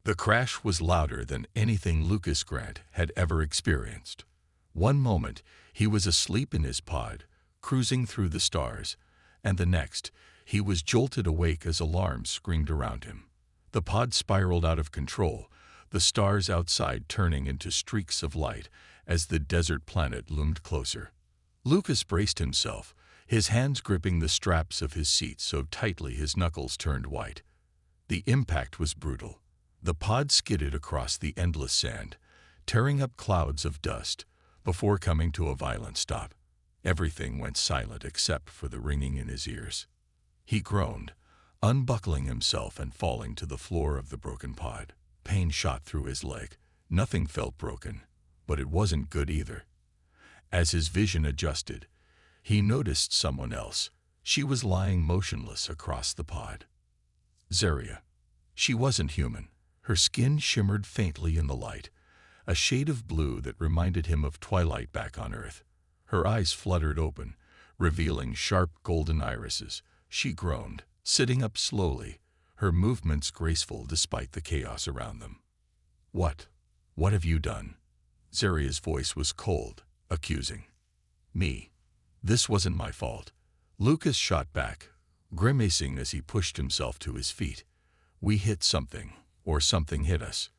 The crash was louder than anything Lucas Grant had ever experienced. One moment, he was asleep in his pod, cruising through the stars, and the next, he was jolted awake as alarms screamed around him. The pod spiraled out of control, the stars outside turning into streaks of light as the desert planet loomed closer. Lucas braced himself, his hands gripping the straps of his seat so tightly his knuckles turned white. The impact was brutal. The pod skidded across the endless sand, tearing up clouds of dust, before coming to a violent stop. Everything went silent except for the ringing in his ears. He groaned, unbuckling himself and falling to the floor of the broken pod. Pain shot through his leg. Nothing felt broken, but it wasn't good either. As his vision adjusted, he noticed someone else. She was lying motionless across the pod. Zaria. She wasn't human. Her skin shimmered faintly in the light, a shade of blue that reminded him of twilight back on Earth. Her eyes fluttered open, revealing sharp golden irises. She groaned, sitting up slowly, her movements graceful despite the chaos around them. What have you done?" Zaria's voice was cold, accusing. "Me. This wasn't my fault." Lucas shot back, grimacing as he pushed himself to his feet. "We hit something, or something hit us."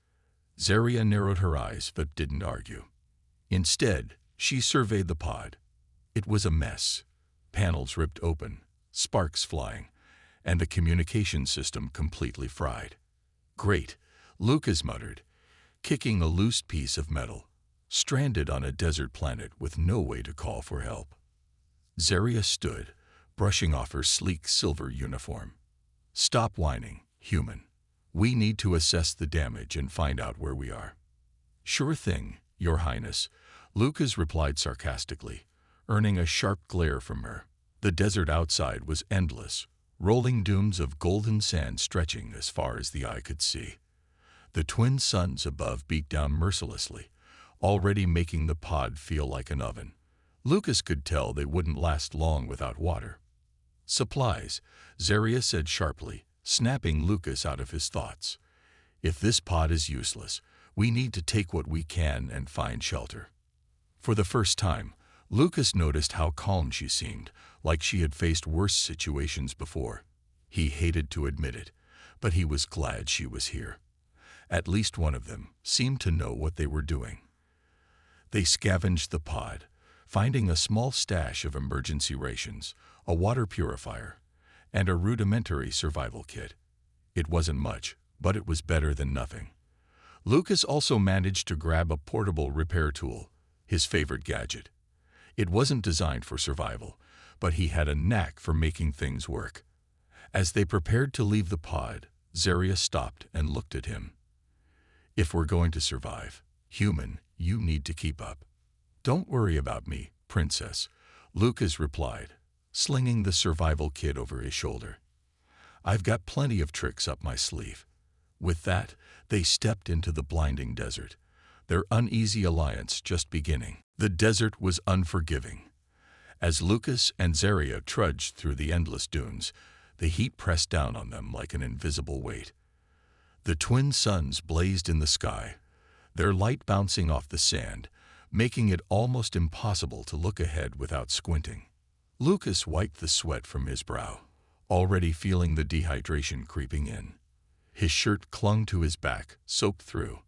Zaria narrowed her eyes but didn't argue. Instead, she surveyed the pod. It was a mess. Panels ripped open, sparks flying, and the communication system completely fried. "Great," Lucas muttered, kicking a loose piece of metal, stranded on a desert planet with no way to call for help. Zaria stood, brushing off her sleek silver uniform. "Stop whining, human. We need to assess the damage and find out where we are." "Sure thing, Your Highness," Lucas replied sarcastically, earning a sharp glare from her. The desert outside was endless, rolling dunes of golden sand stretching as far as the eye could see. The twin suns above beat down mercilessly, already making the pod feel like an oven. Lucas could tell they wouldn't last long without water. "Supplies," Zaria said sharply, snapping Lucas out of his thoughts. "If this pod is useless, we need to take what we can and find shelter." For the first time, Lucas noticed how calm she seemed, like she had faced worse situations before. He hated to admit it, but he was glad she was here. At least one of them seemed to know what they were doing. They scavenged the pod, finding a small stash of emergency rations, a water purifier, and a rudimentary survival kit. It wasn't much, but it was better than nothing. Lucas also managed to grab a portable repair tool, his favorite gadget. It wasn't designed for survival, but he had a knack for making things work. As they prepared to leave the pod, Zaria stopped and looked at him. "If we're going to survive, human, you need to keep up." "Don't worry about me, princess," Lucas replied, slinging the survival kit over his shoulder. "I've got plenty of tricks up my sleeve." With that, they stepped into the blinding desert, their uneasy alliance just beginning. The desert was unforgiving. As Lucas and Zaria trudged through the endless dunes, the heat pressed down on them like an invisible weight. The twin suns blazed in the sky, their light bouncing off the sand, making it almost impossible to look ahead without squinting. Lucas wiped the sweat from his brow, already feeling the dehydration creeping in. His shirt clung to his back, soaked through.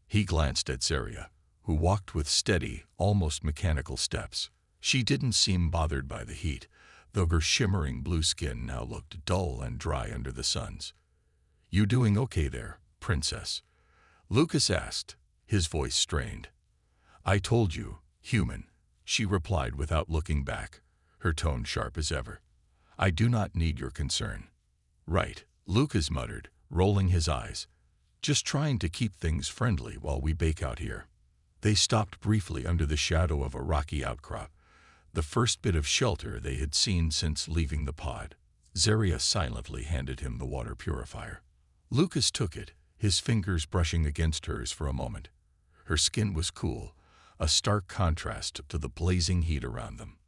He glanced at Zaria, who walked with steady, almost mechanical steps. She didn't seem bothered by the heat, though her shimmering blue skin now looked dull and dry under the suns. "You doing okay there, princess?" Lucas asked, his voice strained. "I told you, human," she replied without looking back, her tone sharp as ever. "I do not need your concern." "Right," Lucas muttered, rolling his eyes. "Just trying to keep things friendly while we bake out here." They stopped briefly under the shadow of a rocky outcrop, the first bit of shelter they had seen since leaving the pod. Zaria silently handed him the water purifier. Lucas took it, his fingers brushing against hers for a moment. Her skin was cool, a stark contrast to the blazing heat around them.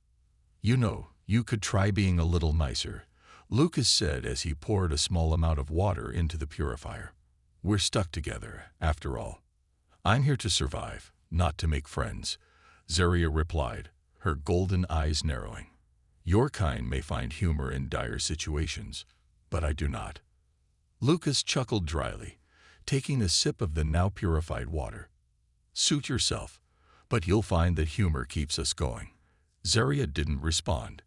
"You know, you could try being a little nicer," Lucas said as he poured a small amount of water into the purifier. We're stuck together, after all. I'm here to survive, not to make friends, Zeria replied, her golden eyes narrowing. Your kind may find humor in dire situations, but I do not. Lucas chuckled dryly, taking a sip of the now purified water. Suit yourself, but you'll find that humor keeps us going. Zeria didn't respond.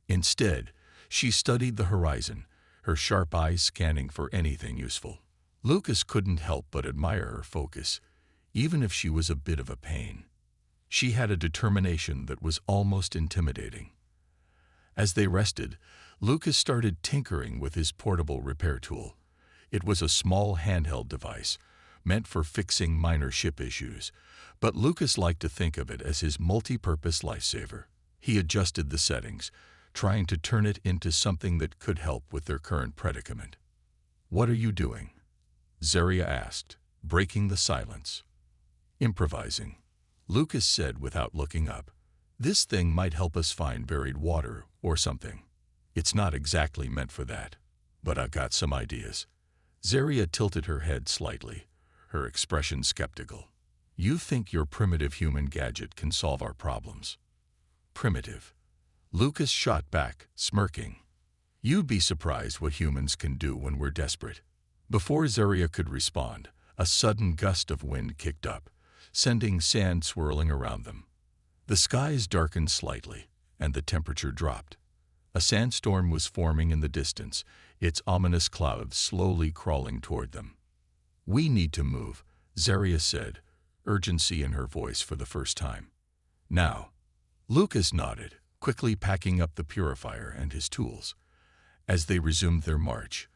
Instead, she studied the horizon, her sharp eyes scanning for anything useful. Lucas couldn't help but admire her focus, even if she was a bit of a pain. She had a determination that was almost intimidating. As they rested, Lucas started tinkering with his portable repair tool. It was a small handheld device, meant for fixing minor ship issues, but Lucas liked to think of it as his multi-purpose lifesaver. He adjusted the settings, trying to turn it into something that could help with their current predicament. What are you doing? Zeria asked, breaking the silence. Improvising, Lucas said without looking up. This thing might help us find buried water or something. It's not exactly meant for that, but I've got some ideas. Zeria tilted her head slightly, her expression skeptical. You think your primitive human gadget can solve our problems? Primitive. Lucas shot back, smirking. You'd be surprised what humans can do when we're desperate. Before Zeria could respond, a sudden gust of wind kicked up, sending sand swirling around them. The skies darkened slightly, and the temperature dropped. A sandstorm was forming in the distance, its ominous clouds slowly crawling toward them. We need to move, Zeria said, urgency in her voice for the first time. Now. Lucas nodded, quickly packing up the purifier and his tools. As they resumed their march,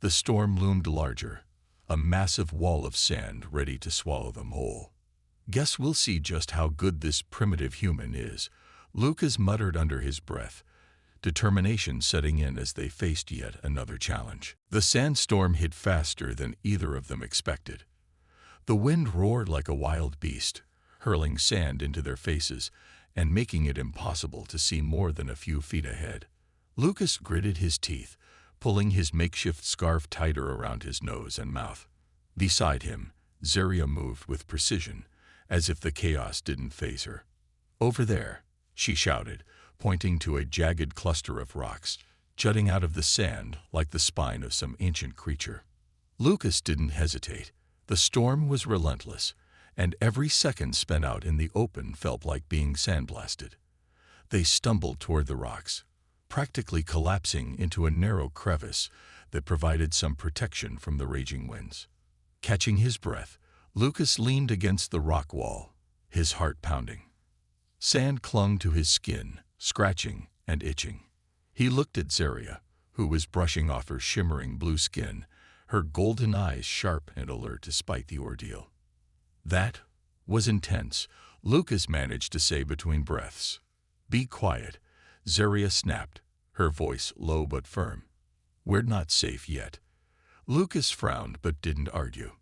the storm loomed larger, a massive wall of sand ready to swallow them whole. Guess we'll see just how good this primitive human is, Lucas muttered under his breath, determination setting in as they faced yet another challenge. The sandstorm hit faster than either of them expected. The wind roared like a wild beast, hurling sand into their faces and making it impossible to see more than a few feet ahead. Lucas gritted his teeth, pulling his makeshift scarf tighter around his nose and mouth. Beside him, Zeria moved with precision, as if the chaos didn't faze her. Over there, she shouted, pointing to a jagged cluster of rocks, jutting out of the sand like the spine of some ancient creature. Lucas didn't hesitate. The storm was relentless, and every second spent out in the open felt like being sandblasted. They stumbled toward the rocks, practically collapsing into a narrow crevice that provided some protection from the raging winds. Catching his breath, Lucas leaned against the rock wall, his heart pounding. Sand clung to his skin, scratching and itching. He looked at Zeria, who was brushing off her shimmering blue skin, her golden eyes sharp and alert despite the ordeal. That was intense, Lucas managed to say between breaths. Be quiet, Zeria snapped, her voice low but firm. We're not safe yet. Lucas frowned but didn't argue.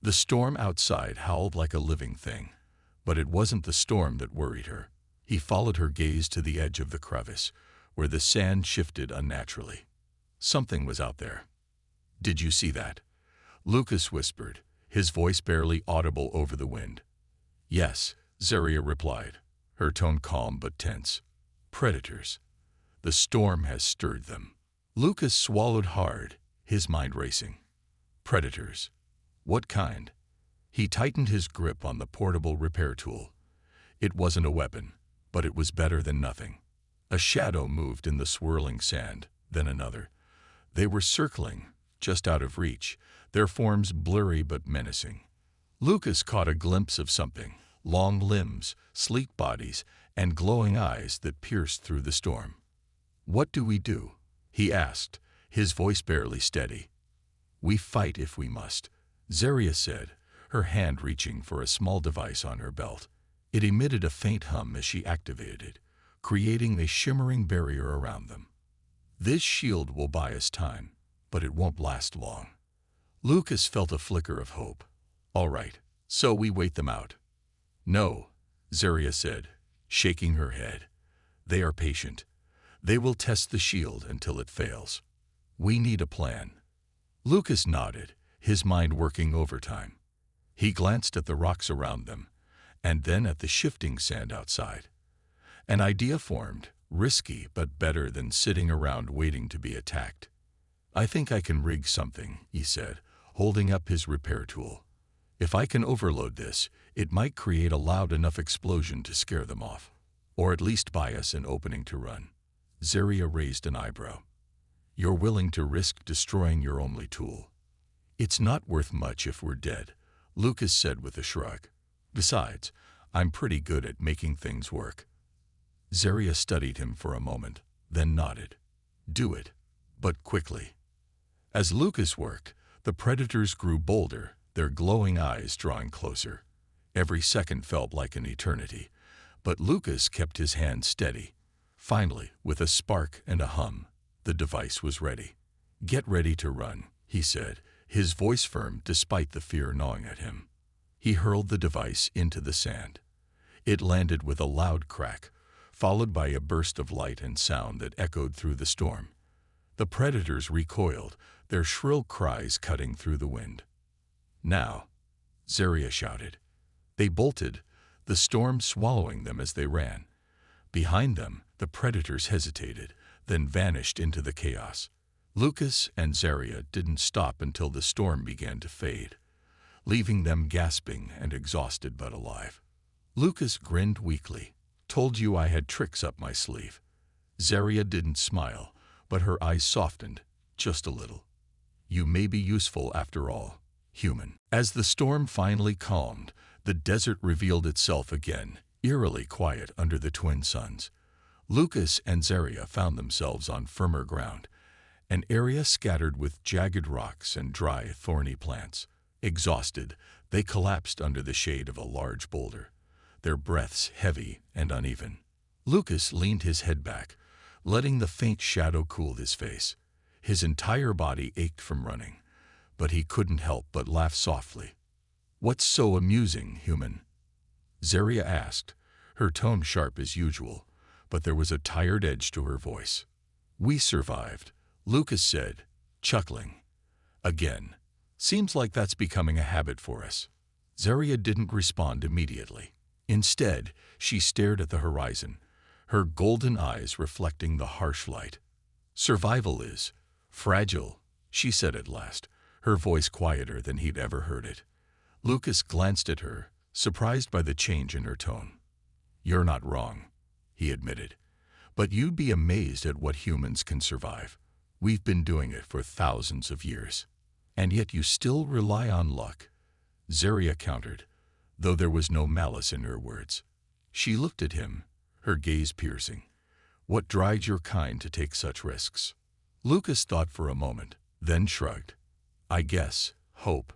The storm outside howled like a living thing, but it wasn't the storm that worried her. He followed her gaze to the edge of the crevice, where the sand shifted unnaturally. Something was out there. Did you see that? Lucas whispered, his voice barely audible over the wind. Yes, Zeria replied, her tone calm but tense. Predators. The storm has stirred them. Lucas swallowed hard, his mind racing. Predators. What kind? He tightened his grip on the portable repair tool. It wasn't a weapon, but it was better than nothing. A shadow moved in the swirling sand, then another. They were circling, just out of reach, their forms blurry but menacing. Lucas caught a glimpse of something, long limbs, sleek bodies, and glowing eyes that pierced through the storm. What do we do? He asked, his voice barely steady. We fight if we must, Zeria said, her hand reaching for a small device on her belt. It emitted a faint hum as she activated it, creating a shimmering barrier around them. This shield will buy us time, but it won't last long. Lucas felt a flicker of hope. All right, so we wait them out. No, Zeria said, shaking her head. They are patient. They will test the shield until it fails. We need a plan. Lucas nodded, his mind working overtime. He glanced at the rocks around them, and then at the shifting sand outside. An idea formed, risky but better than sitting around waiting to be attacked. "I think I can rig something," he said, holding up his repair tool. "If I can overload this, it might create a loud enough explosion to scare them off, or at least buy us an opening to run." Zeria raised an eyebrow. "You're willing to risk destroying your only tool?" "It's not worth much if we're dead," Lucas said with a shrug. "Besides, I'm pretty good at making things work." Zeria studied him for a moment, then nodded. "Do it, but quickly." As Lucas worked, the predators grew bolder, their glowing eyes drawing closer. Every second felt like an eternity, but Lucas kept his hand steady. Finally, with a spark and a hum, the device was ready. "Get ready to run," he said, his voice firm despite the fear gnawing at him. He hurled the device into the sand. It landed with a loud crack, followed by a burst of light and sound that echoed through the storm. The predators recoiled, their shrill cries cutting through the wind. "Now!" Zeria shouted. They bolted, the storm swallowing them as they ran. Behind them, the predators hesitated, then vanished into the chaos. Lucas and Zeria didn't stop until the storm began to fade, leaving them gasping and exhausted but alive. Lucas grinned weakly. "Told you I had tricks up my sleeve." Zeria didn't smile, but her eyes softened, just a little. "You may be useful after all, human." As the storm finally calmed, the desert revealed itself again, eerily quiet under the twin suns. Lucas and Zeria found themselves on firmer ground, an area scattered with jagged rocks and dry, thorny plants. Exhausted, they collapsed under the shade of a large boulder, their breaths heavy and uneven. Lucas leaned his head back, letting the faint shadow cool his face. His entire body ached from running, but he couldn't help but laugh softly. "What's so amusing, human?" Zeria asked, her tone sharp as usual, but there was a tired edge to her voice. "We survived," Lucas said, chuckling. "Again. Seems like that's becoming a habit for us." Zeria didn't respond immediately. Instead, she stared at the horizon, her golden eyes reflecting the harsh light. "Survival is fragile," she said at last, her voice quieter than he'd ever heard it. Lucas glanced at her, surprised by the change in her tone. "You're not wrong," he admitted, "but you'd be amazed at what humans can survive. We've been doing it for thousands of years. And yet you still rely on luck," Zeria countered, though there was no malice in her words. She looked at him, her gaze piercing. "What drives your kind to take such risks?" Lucas thought for a moment, then shrugged. "I guess, hope.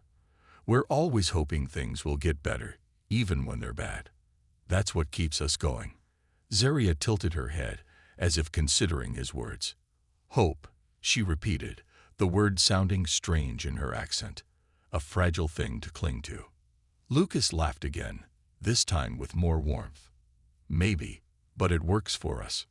We're always hoping things will get better, even when they're bad. That's what keeps us going." Zeria tilted her head, as if considering his words. "Hope," she repeated, the word sounding strange in her accent. "A fragile thing to cling to." Lucas laughed again, this time with more warmth. "Maybe, but it works for us."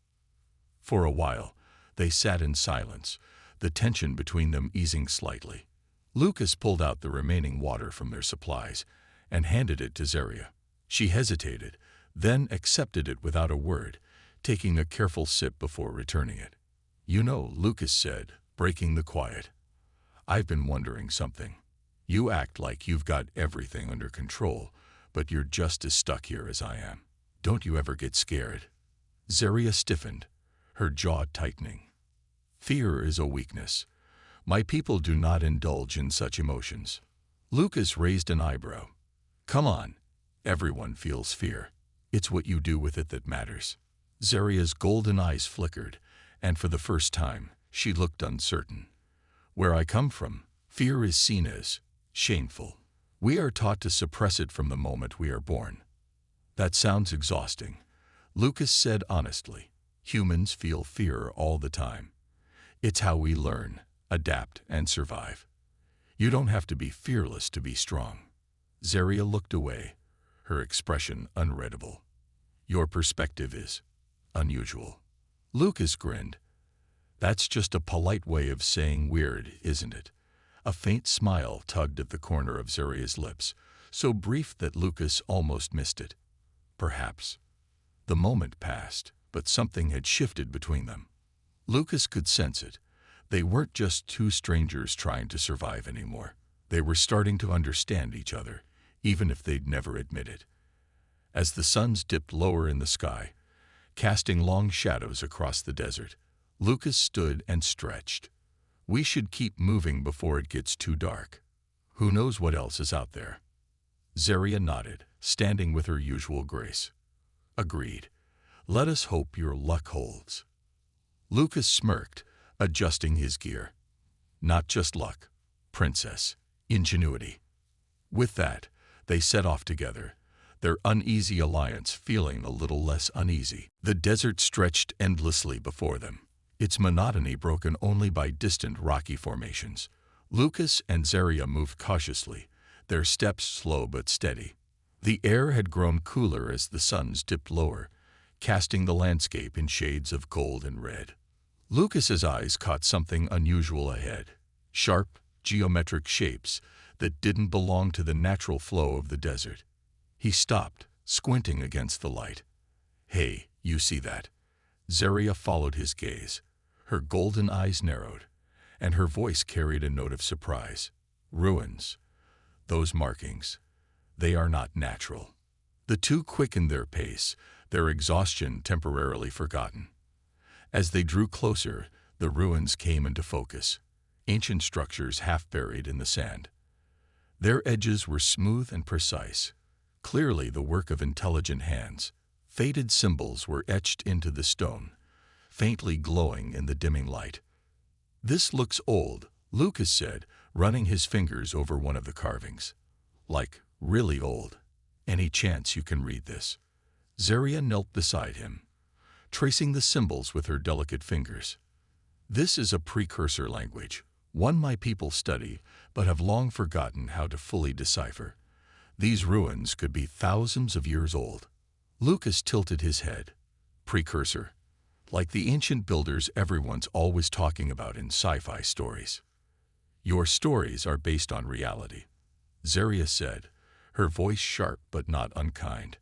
For a while, they sat in silence, the tension between them easing slightly. Lucas pulled out the remaining water from their supplies and handed it to Zeria. She hesitated, then accepted it without a word, taking a careful sip before returning it. "You know," Lucas said, breaking the quiet, "I've been wondering something. You act like you've got everything under control, but you're just as stuck here as I am. Don't you ever get scared?" Zeria stiffened, her jaw tightening. "Fear is a weakness. My people do not indulge in such emotions." Lucas raised an eyebrow. "Come on. Everyone feels fear. It's what you do with it that matters." Zeria's golden eyes flickered, and for the first time, she looked uncertain. "Where I come from, fear is seen as shameful. We are taught to suppress it from the moment we are born." "That sounds exhausting," Lucas said honestly. "Humans feel fear all the time. It's how we learn, adapt, and survive. You don't have to be fearless to be strong." Zeria looked away, her expression unreadable. "Your perspective is unusual." Lucas grinned. "That's just a polite way of saying weird, isn't it? A faint smile tugged at the corner of Zaria's lips, so brief that Lucas almost missed it. Perhaps. The moment passed, but something had shifted between them. Lucas could sense it. They weren't just two strangers trying to survive anymore. They were starting to understand each other, even if they'd never admit it. As the suns dipped lower in the sky, casting long shadows across the desert, Lucas stood and stretched. We should keep moving before it gets too dark. Who knows what else is out there? Zaria nodded, standing with her usual grace. Agreed. Let us hope your luck holds. Lucas smirked, adjusting his gear. Not just luck, princess, ingenuity. With that, they set off together, their uneasy alliance feeling a little less uneasy. The desert stretched endlessly before them, its monotony broken only by distant rocky formations. Lucas and Zaria moved cautiously, their steps slow but steady. The air had grown cooler as the suns dipped lower, casting the landscape in shades of gold and red. Lucas's eyes caught something unusual ahead, sharp, geometric shapes that didn't belong to the natural flow of the desert. He stopped, squinting against the light. Hey, you see that? Zaria followed his gaze. Her golden eyes narrowed, and her voice carried a note of surprise. Ruins. Those markings. They are not natural. The two quickened their pace, their exhaustion temporarily forgotten. As they drew closer, the ruins came into focus, ancient structures half buried in the sand. Their edges were smooth and precise, clearly the work of intelligent hands. Faded symbols were etched into the stone, faintly glowing in the dimming light. This looks old, Lucas said, running his fingers over one of the carvings. Like, really old. Any chance you can read this? Zaria knelt beside him, tracing the symbols with her delicate fingers. This is a precursor language, one my people study, but have long forgotten how to fully decipher. These ruins could be thousands of years old. Lucas tilted his head. Precursor. Like the ancient builders everyone's always talking about in sci-fi stories. Your stories are based on reality, Zaria said, her voice sharp but not unkind.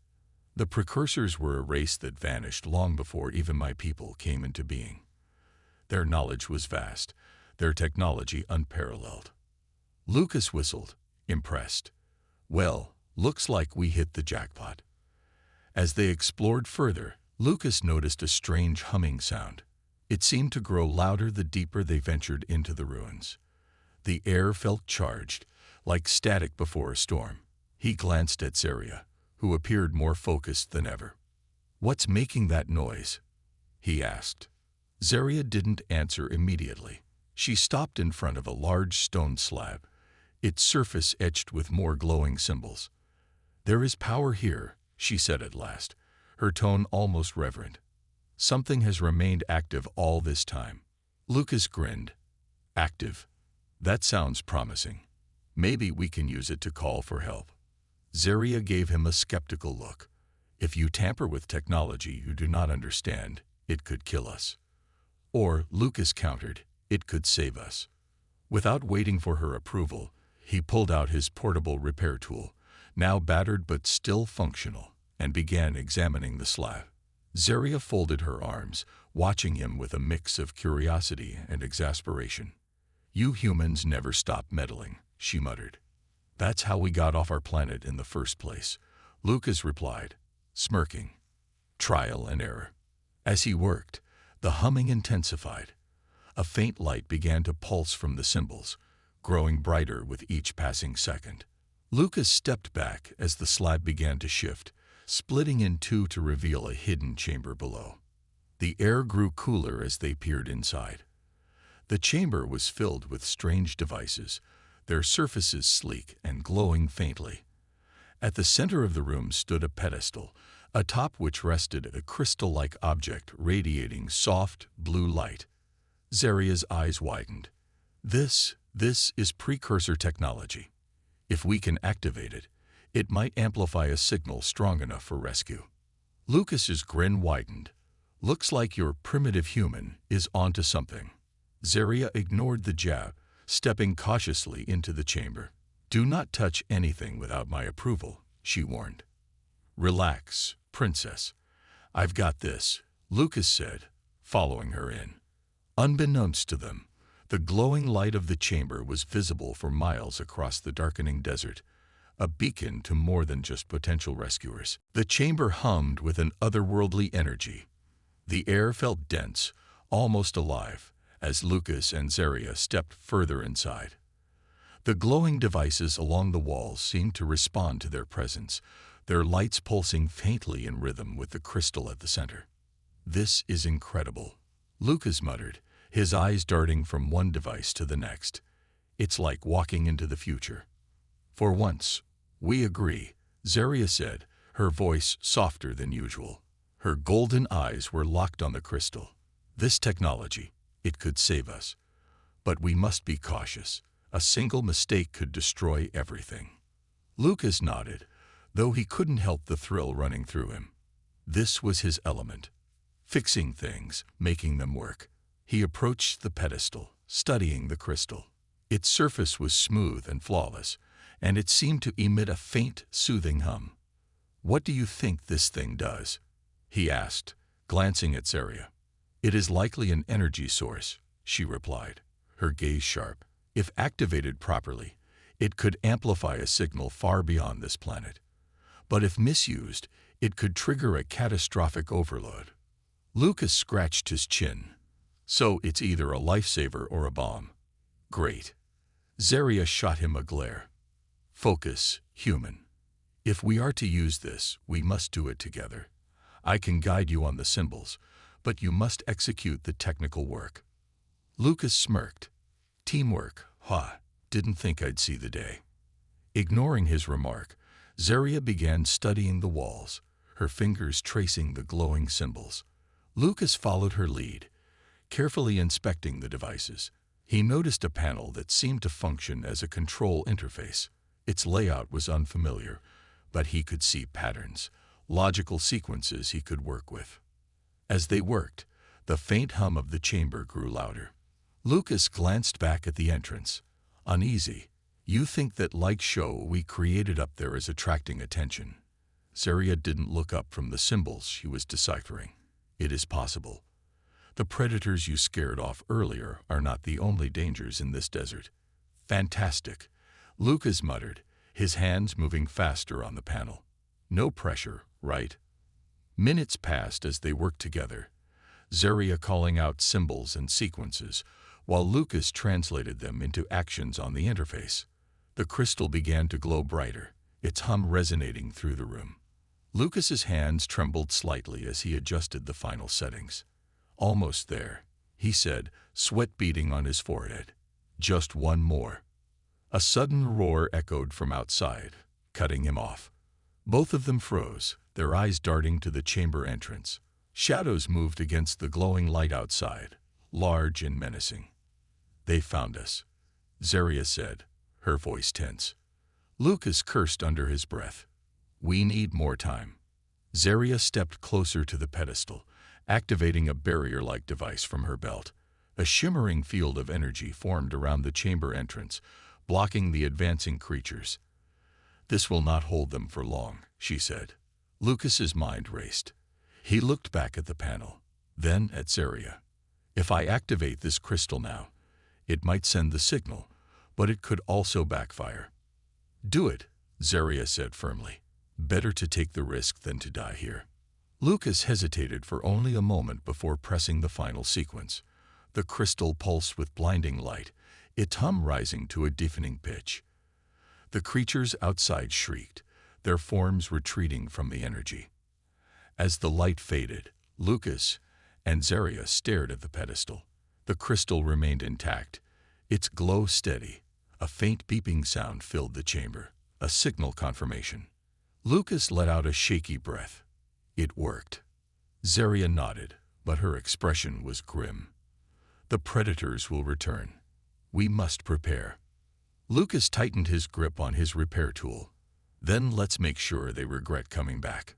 The precursors were a race that vanished long before even my people came into being. Their knowledge was vast, their technology unparalleled. Lucas whistled, impressed. Well, looks like we hit the jackpot. As they explored further, Lucas noticed a strange humming sound. It seemed to grow louder the deeper they ventured into the ruins. The air felt charged, like static before a storm. He glanced at Zaria, who appeared more focused than ever. What's making that noise? He asked. Zaria didn't answer immediately. She stopped in front of a large stone slab, its surface etched with more glowing symbols. There is power here, she said at last, her tone almost reverent. Something has remained active all this time. Lucas grinned. Active? That sounds promising. Maybe we can use it to call for help. Zaria gave him a skeptical look. If you tamper with technology you do not understand, it could kill us. Or, Lucas countered, it could save us. Without waiting for her approval, he pulled out his portable repair tool, now battered but still functional, and began examining the slab. Zaria folded her arms, watching him with a mix of curiosity and exasperation. You humans never stop meddling, she muttered. That's how we got off our planet in the first place, Lucas replied, smirking. Trial and error. As he worked, the humming intensified. A faint light began to pulse from the symbols, growing brighter with each passing second. Lucas stepped back as the slab began to shift, splitting in two to reveal a hidden chamber below. The air grew cooler as they peered inside. The chamber was filled with strange devices, their surfaces sleek and glowing faintly. At the center of the room stood a pedestal, atop which rested a crystal-like object radiating soft, blue light. Zaria's eyes widened. This is precursor technology. If we can activate it, it might amplify a signal strong enough for rescue. Lucas's grin widened. Looks like your primitive human is onto something. Zaria ignored the jab, stepping cautiously into the chamber. "Do not touch anything without my approval," she warned. "Relax, princess. I've got this," Lucas said, following her in. Unbeknownst to them, the glowing light of the chamber was visible for miles across the darkening desert, a beacon to more than just potential rescuers. The chamber hummed with an otherworldly energy. The air felt dense, almost alive, as Lucas and Zaria stepped further inside. The glowing devices along the walls seemed to respond to their presence, their lights pulsing faintly in rhythm with the crystal at the center. "This is incredible," Lucas muttered, his eyes darting from one device to the next. "It's like walking into the future." "For once, we agree," Zaria said, her voice softer than usual. Her golden eyes were locked on the crystal. "This technology, it could save us. But we must be cautious. A single mistake could destroy everything." Lucas nodded, though he couldn't help the thrill running through him. This was his element. Fixing things, making them work. He approached the pedestal, studying the crystal. Its surface was smooth and flawless, and it seemed to emit a faint, soothing hum. "What do you think this thing does?" he asked, glancing at Zaria. "It is likely an energy source," she replied, her gaze sharp. "If activated properly, it could amplify a signal far beyond this planet. But if misused, it could trigger a catastrophic overload." Lucas scratched his chin. "So it's either a lifesaver or a bomb." "Great." Zaria shot him a glare. "Focus, human. If we are to use this, we must do it together. I can guide you on the symbols, but you must execute the technical work." Lucas smirked. "Teamwork, huh? Didn't think I'd see the day." Ignoring his remark, Zaria began studying the walls, her fingers tracing the glowing symbols. Lucas followed her lead, carefully inspecting the devices. He noticed a panel that seemed to function as a control interface. Its layout was unfamiliar, but he could see patterns, logical sequences he could work with. As they worked, the faint hum of the chamber grew louder. Lucas glanced back at the entrance, uneasy. "You think that like show we created up there is attracting attention?" Zaria didn't look up from the symbols she was deciphering. "It is possible. The predators you scared off earlier are not the only dangers in this desert." "Fantastic," Lucas muttered, his hands moving faster on the panel. "No pressure, right?" Minutes passed as they worked together, Zaria calling out symbols and sequences, while Lucas translated them into actions on the interface. The crystal began to glow brighter, its hum resonating through the room. Lucas's hands trembled slightly as he adjusted the final settings. "Almost there," he said, sweat beading on his forehead. "Just one more." A sudden roar echoed from outside, cutting him off. Both of them froze, their eyes darting to the chamber entrance. Shadows moved against the glowing light outside, large and menacing. "They found us," Zaria said, her voice tense. Lucas cursed under his breath. "We need more time." Zaria stepped closer to the pedestal, activating a barrier-like device from her belt. A shimmering field of energy formed around the chamber entrance, blocking the advancing creatures. "This will not hold them for long," she said. Lucas's mind raced. He looked back at the panel, then at Zaria. "If I activate this crystal now, it might send the signal, but it could also backfire." "Do it," Zaria said firmly. "Better to take the risk than to die here." Lucas hesitated for only a moment before pressing the final sequence. The crystal pulsed with blinding light, its hum rising to a deafening pitch. The creatures outside shrieked, their forms retreating from the energy. As the light faded, Lucas and Zaria stared at the pedestal. The crystal remained intact, its glow steady. A faint beeping sound filled the chamber, a signal confirmation. Lucas let out a shaky breath. It worked. Zaria nodded, but her expression was grim. "The predators will return. We must prepare." Lucas tightened his grip on his repair tool. "Then let's make sure they regret coming back."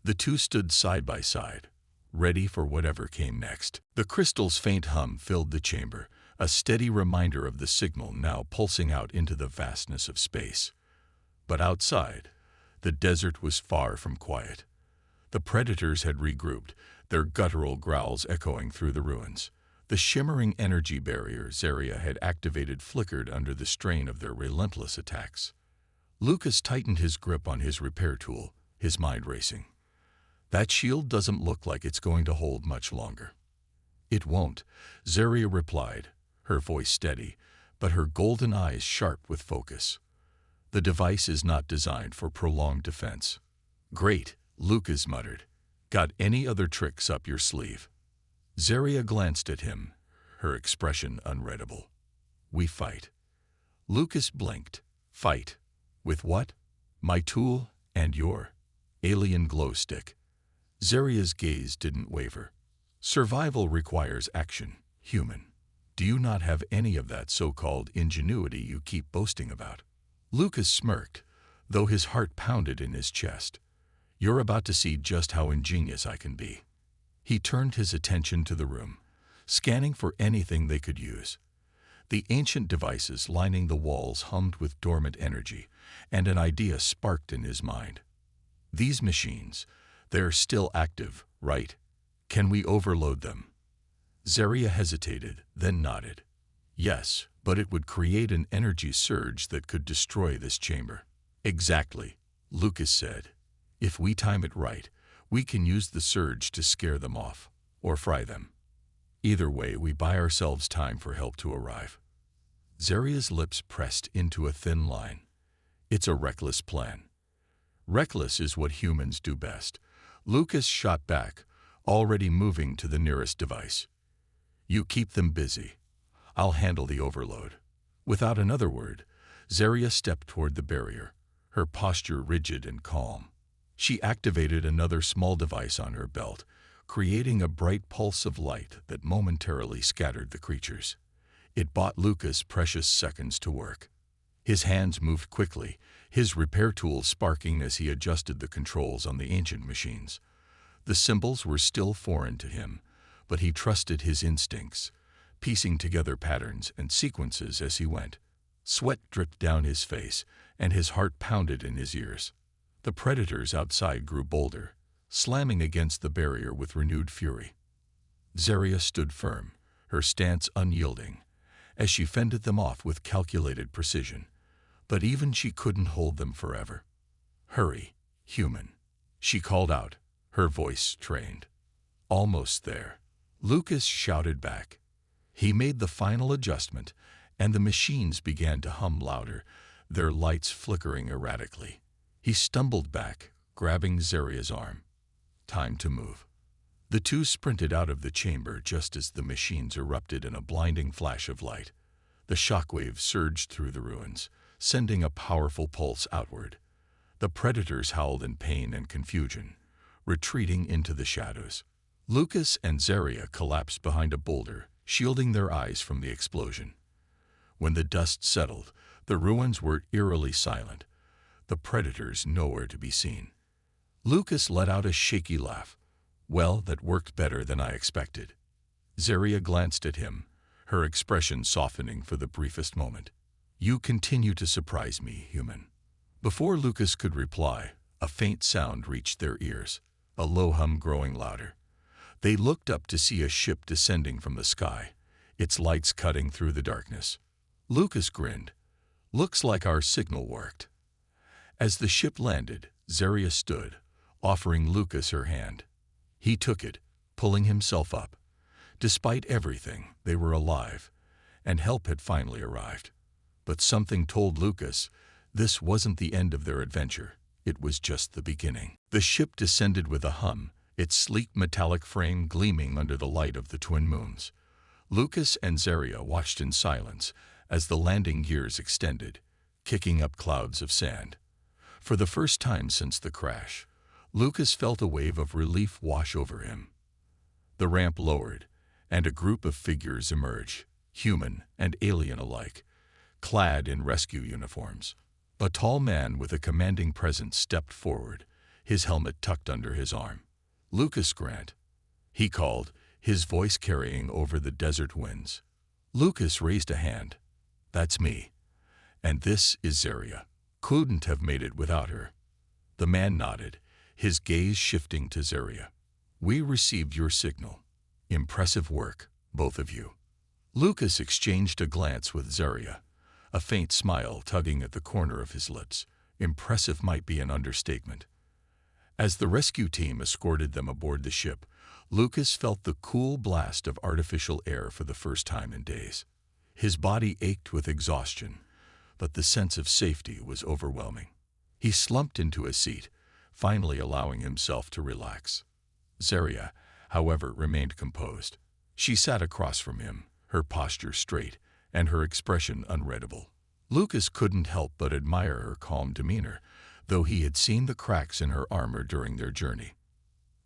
The two stood side by side, ready for whatever came next. The crystal's faint hum filled the chamber, a steady reminder of the signal now pulsing out into the vastness of space. But outside, the desert was far from quiet. The predators had regrouped, their guttural growls echoing through the ruins. The shimmering energy barrier Zaria had activated flickered under the strain of their relentless attacks. Lucas tightened his grip on his repair tool, his mind racing. That shield doesn't look like it's going to hold much longer. It won't, Zaria replied, her voice steady, but her golden eyes sharp with focus. The device is not designed for prolonged defense. Great, Lucas muttered. Got any other tricks up your sleeve? Zaria glanced at him, her expression unreadable. We fight. Lucas blinked. Fight? With what? My tool and your alien glow stick. Zaria's gaze didn't waver. Survival requires action, human. Do you not have any of that so-called ingenuity you keep boasting about? Lucas smirked, though his heart pounded in his chest. You're about to see just how ingenious I can be. He turned his attention to the room, scanning for anything they could use. The ancient devices lining the walls hummed with dormant energy, and an idea sparked in his mind. These machines, they're still active, right? Can we overload them? Zaria hesitated, then nodded. Yes, but it would create an energy surge that could destroy this chamber. Exactly, Lucas said. If we time it right, we can use the surge to scare them off, or fry them. Either way, we buy ourselves time for help to arrive. Zaria's lips pressed into a thin line. It's a reckless plan. Reckless is what humans do best. Lucas shot back, already moving to the nearest device. You keep them busy. I'll handle the overload. Without another word, Zaria stepped toward the barrier, her posture rigid and calm. She activated another small device on her belt, creating a bright pulse of light that momentarily scattered the creatures. It bought Lucas precious seconds to work. His hands moved quickly, his repair tool sparking as he adjusted the controls on the ancient machines. The symbols were still foreign to him, but he trusted his instincts, piecing together patterns and sequences as he went. Sweat dripped down his face, and his heart pounded in his ears. The predators outside grew bolder, slamming against the barrier with renewed fury. Zaria stood firm, her stance unyielding, as she fended them off with calculated precision. But even she couldn't hold them forever. Hurry, human, she called out, her voice trained. Almost there, Lucas shouted back. He made the final adjustment, and the machines began to hum louder, their lights flickering erratically. He stumbled back, grabbing Zaria's arm. Time to move. The two sprinted out of the chamber just as the machines erupted in a blinding flash of light. The shockwave surged through the ruins, sending a powerful pulse outward. The predators howled in pain and confusion, retreating into the shadows. Lucas and Zaria collapsed behind a boulder, shielding their eyes from the explosion. When the dust settled, the ruins were eerily silent, the predators nowhere to be seen. Lucas let out a shaky laugh. Well, that worked better than I expected. Zaria glanced at him, her expression softening for the briefest moment. You continue to surprise me, human. Before Lucas could reply, a faint sound reached their ears, a low hum growing louder. They looked up to see a ship descending from the sky, its lights cutting through the darkness. Lucas grinned. Looks like our signal worked. As the ship landed, Zaria stood, offering Lucas her hand. He took it, pulling himself up. Despite everything, they were alive, and help had finally arrived. But something told Lucas this wasn't the end of their adventure. It was just the beginning. The ship descended with a hum, its sleek metallic frame gleaming under the light of the twin moons. Lucas and Zaria watched in silence as the landing gears extended, kicking up clouds of sand. For the first time since the crash, Lucas felt a wave of relief wash over him. The ramp lowered, and a group of figures emerged, human and alien alike, clad in rescue uniforms. A tall man with a commanding presence stepped forward, his helmet tucked under his arm. Lucas Grant, he called, his voice carrying over the desert winds. Lucas raised a hand. That's me. And this is Zaria. Couldn't have made it without her. The man nodded, his gaze shifting to Zaria. We received your signal. Impressive work, both of you. Lucas exchanged a glance with Zaria, a faint smile tugging at the corner of his lips. Impressive might be an understatement. As the rescue team escorted them aboard the ship, Lucas felt the cool blast of artificial air for the first time in days. His body ached with exhaustion, but the sense of safety was overwhelming. He slumped into a seat, finally allowing himself to relax. Zaria, however, remained composed. She sat across from him, her posture straight and her expression unreadable. Lucas couldn't help but admire her calm demeanor, though he had seen the cracks in her armor during their journey.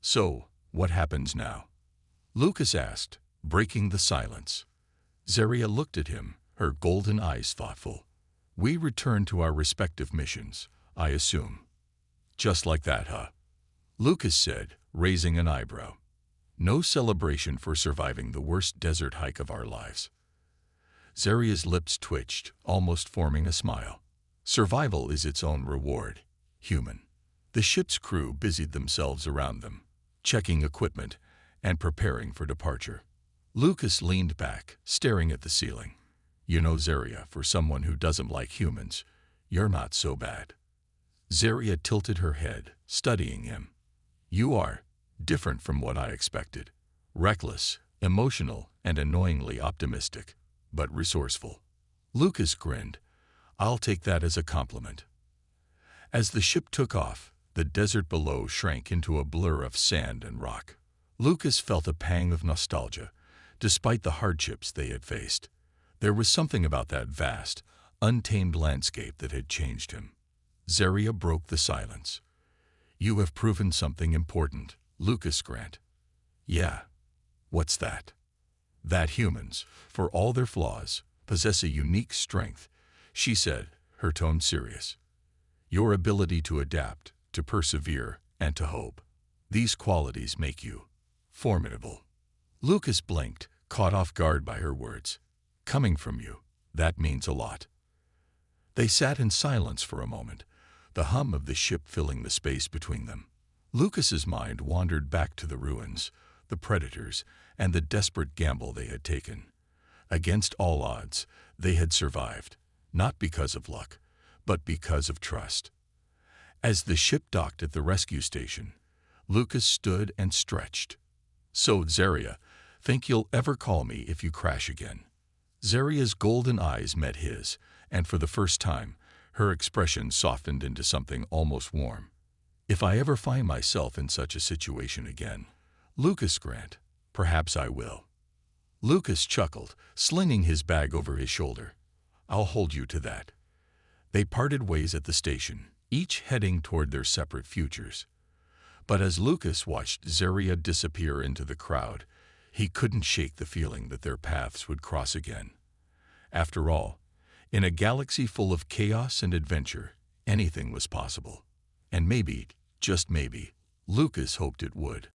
So, what happens now? Lucas asked, breaking the silence. Zaria looked at him, her golden eyes thoughtful. We return to our respective missions, I assume. Just like that, huh? Lucas said, raising an eyebrow. No celebration for surviving the worst desert hike of our lives. Zaria's lips twitched, almost forming a smile. Survival is its own reward. Human. The ship's crew busied themselves around them, checking equipment and preparing for departure. Lucas leaned back, staring at the ceiling. You know, Zaria, for someone who doesn't like humans, you're not so bad. Zaria tilted her head, studying him. You are different from what I expected. Reckless, emotional, and annoyingly optimistic, but resourceful. Lucas grinned. I'll take that as a compliment. As the ship took off, the desert below shrank into a blur of sand and rock. Lucas felt a pang of nostalgia, despite the hardships they had faced. There was something about that vast, untamed landscape that had changed him. Zaria broke the silence. You have proven something important, Lucas Grant. Yeah. What's that? That humans, for all their flaws, possess a unique strength, she said, her tone serious. Your ability to adapt, to persevere, and to hope. These qualities make you formidable. Lucas blinked, caught off guard by her words. Coming from you, that means a lot. They sat in silence for a moment, the hum of the ship filling the space between them. Lucas's mind wandered back to the ruins, the predators, and the desperate gamble they had taken. Against all odds, they had survived, not because of luck, but because of trust. As the ship docked at the rescue station, Lucas stood and stretched. So, Zaria, think you'll ever call me if you crash again? Zaria's golden eyes met his, and for the first time, her expression softened into something almost warm. If I ever find myself in such a situation again, Lucas Grant, perhaps I will. Lucas chuckled, slinging his bag over his shoulder. I'll hold you to that. They parted ways at the station, each heading toward their separate futures. But as Lucas watched Zaria disappear into the crowd, he couldn't shake the feeling that their paths would cross again. After all, in a galaxy full of chaos and adventure, anything was possible. And maybe, just maybe, Lucas hoped it would.